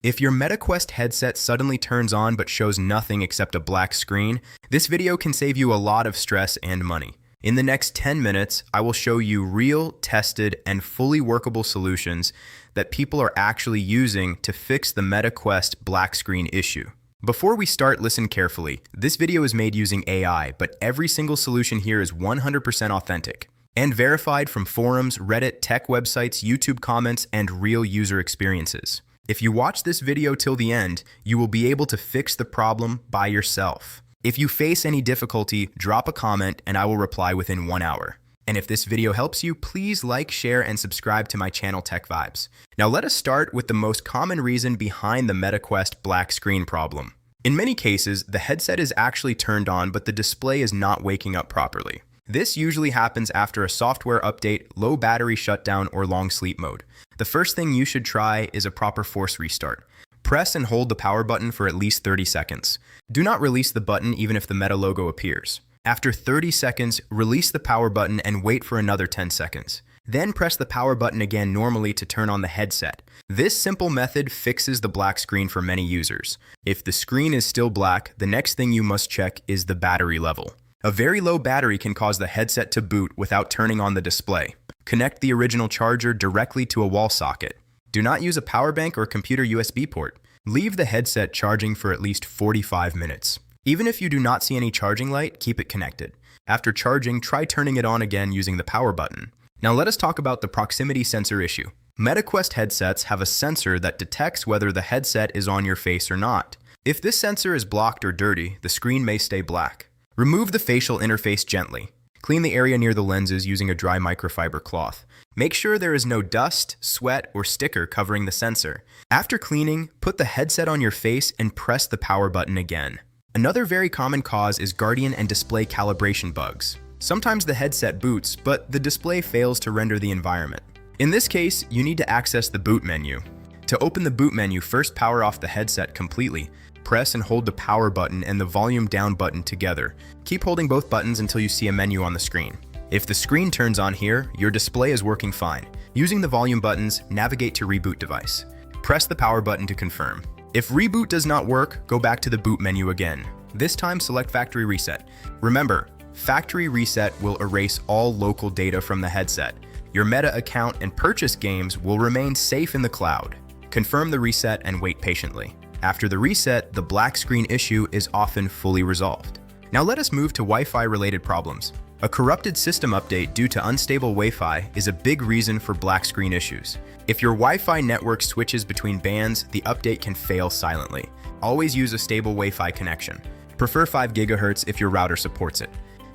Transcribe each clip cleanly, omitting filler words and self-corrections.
If your MetaQuest headset suddenly turns on but shows nothing except a black screen, this video can save you a lot of stress and money. In the next 10 minutes, I will show you real, tested, and fully workable solutions that people are actually using to fix the MetaQuest black screen issue. Before we start, listen carefully. This video is made using AI, but every single solution here is 100% authentic and verified from forums, Reddit, tech websites, YouTube comments, and real user experiences. If you watch this video till the end, you will be able to fix the problem by yourself. If you face any difficulty, drop a comment and I will reply within 1 hour. And if this video helps you, please like, share, and subscribe to my channel Tech Vibes. Now let us start with the most common reason behind the MetaQuest black screen problem. In many cases, the headset is actually turned on, but the display is not waking up properly. This usually happens after a software update, low battery shutdown, or long sleep mode. The first thing you should try is a proper force restart. Press and hold the power button for at least 30 seconds. Do not release the button even if the Meta logo appears. After 30 seconds, release the power button and wait for another 10 seconds. Then press the power button again normally to turn on the headset. This simple method fixes the black screen for many users. If the screen is still black, the next thing you must check is the battery level. A very low battery can cause the headset to boot without turning on the display. Connect the original charger directly to a wall socket. Do not use a power bank or computer USB port. Leave the headset charging for at least 45 minutes. Even if you do not see any charging light, keep it connected. After charging, try turning it on again using the power button. Now let us talk about the proximity sensor issue. MetaQuest headsets have a sensor that detects whether the headset is on your face or not. If this sensor is blocked or dirty, the screen may stay black. Remove the facial interface gently. Clean the area near the lenses using a dry microfiber cloth. Make sure there is no dust, sweat, or sticker covering the sensor. After cleaning, put the headset on your face and press the power button again. Another very common cause is guardian and display calibration bugs. Sometimes the headset boots, but the display fails to render the environment. In this case, you need to access the boot menu. To open the boot menu, first power off the headset completely. Press and hold the power button and the volume down button together. Keep holding both buttons until you see a menu on the screen. If the screen turns on here, your display is working fine. Using the volume buttons, navigate to reboot device. Press the power button to confirm. If reboot does not work, go back to the boot menu again. This time select factory reset. Remember, factory reset will erase all local data from the headset. Your Meta account and purchase games will remain safe in the cloud. Confirm the reset and wait patiently. After the reset, the black screen issue is often fully resolved. Now let us move to Wi-Fi related problems. A corrupted system update due to unstable Wi-Fi is a big reason for black screen issues. If your Wi-Fi network switches between bands, the update can fail silently. Always use a stable Wi-Fi connection. Prefer 5 GHz if your router supports it.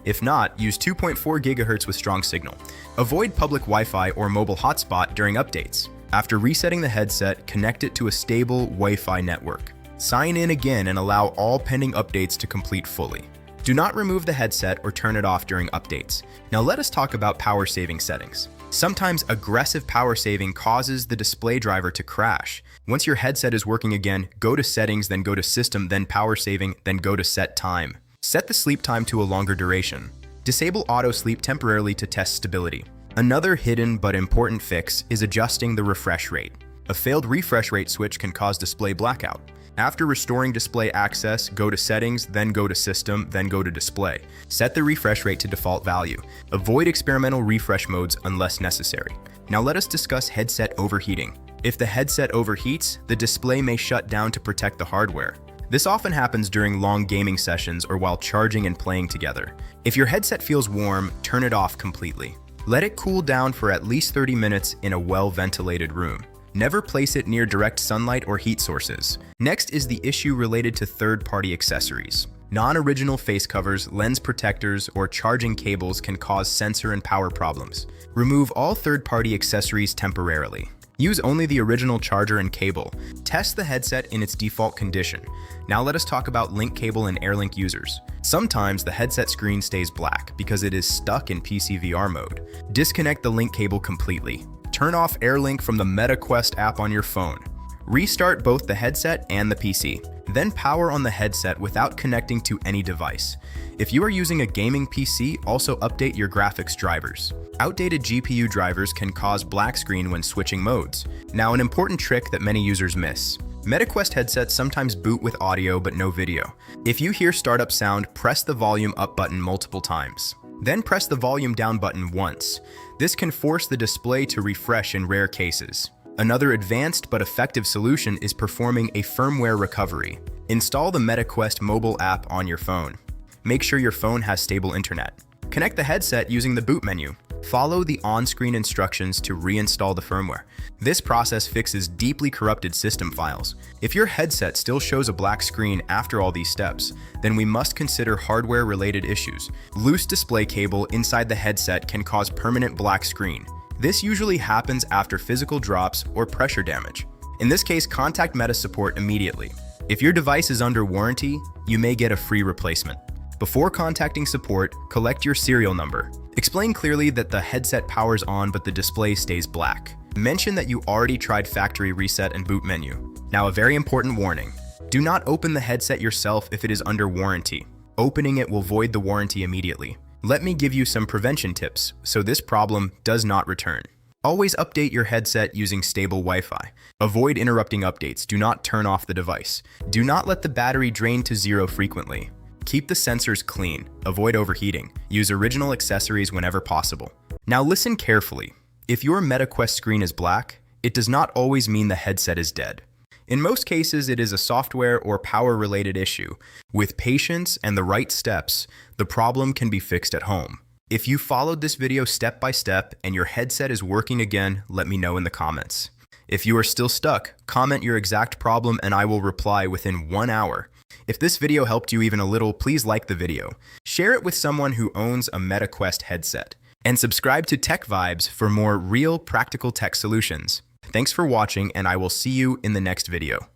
If not, use 2.4 GHz with strong signal. Avoid public Wi-Fi or mobile hotspot during updates. After resetting the headset, connect it to a stable Wi-Fi network. Sign in again and allow all pending updates to complete fully. Do not remove the headset or turn it off during updates. Now let us talk about power saving settings. Sometimes aggressive power saving causes the display driver to crash. Once your headset is working again, go to settings, then go to system, then power saving, then go to set time. Set the sleep time to a longer duration. Disable auto sleep temporarily to test stability. Another hidden but important fix is adjusting the refresh rate. A failed refresh rate switch can cause display blackout. After restoring display access, go to settings, then go to system, then go to display. Set the refresh rate to default value. Avoid experimental refresh modes unless necessary. Now let us discuss headset overheating. If the headset overheats, the display may shut down to protect the hardware. This often happens during long gaming sessions or while charging and playing together. If your headset feels warm, turn it off completely. Let it cool down for at least 30 minutes in a well-ventilated room. Never place it near direct sunlight or heat sources. Next is the issue related to third-party accessories. Non-original face covers, lens protectors, or charging cables can cause sensor and power problems. Remove all third-party accessories temporarily. Use only the original charger and cable. Test the headset in its default condition. Now let us talk about link cable and AirLink users. Sometimes the headset screen stays black because it is stuck in PC VR mode. Disconnect the link cable completely. Turn off AirLink from the MetaQuest app on your phone. Restart both the headset and the PC. Then power on the headset without connecting to any device. If you are using a gaming PC, also update your graphics drivers. Outdated GPU drivers can cause black screen when switching modes. Now, an important trick that many users miss. MetaQuest headsets sometimes boot with audio but no video. If you hear startup sound, press the volume up button multiple times. Then press the volume down button once. This can force the display to refresh in rare cases. Another advanced but effective solution is performing a firmware recovery. Install the MetaQuest mobile app on your phone. Make sure your phone has stable internet. Connect the headset using the boot menu. Follow the on-screen instructions to reinstall the firmware. This process fixes deeply corrupted system files. If your headset still shows a black screen after all these steps, then we must consider hardware-related issues. Loose display cable inside the headset can cause permanent black screen. This usually happens after physical drops or pressure damage. In this case, contact Meta support immediately. If your device is under warranty, you may get a free replacement. Before contacting support, collect your serial number. Explain clearly that the headset powers on but the display stays black. Mention that you already tried factory reset and boot menu. Now, a very important warning. Do not open the headset yourself if it is under warranty. Opening it will void the warranty immediately. Let me give you some prevention tips so this problem does not return. Always update your headset using stable Wi-Fi. Avoid interrupting updates. Do not turn off the device. Do not let the battery drain to zero frequently. Keep the sensors clean. Avoid overheating. Use original accessories whenever possible. Now listen carefully. If your MetaQuest screen is black, it does not always mean the headset is dead. In most cases, it is a software or power-related issue. With patience and the right steps, the problem can be fixed at home. If you followed this video step by step and your headset is working again, let me know in the comments. If you are still stuck, comment your exact problem and I will reply within 1 hour. If this video helped you even a little, please like the video. Share it with someone who owns a MetaQuest headset. And subscribe to Tech Vibes for more real practical tech solutions. Thanks for watching and I will see you in the next video.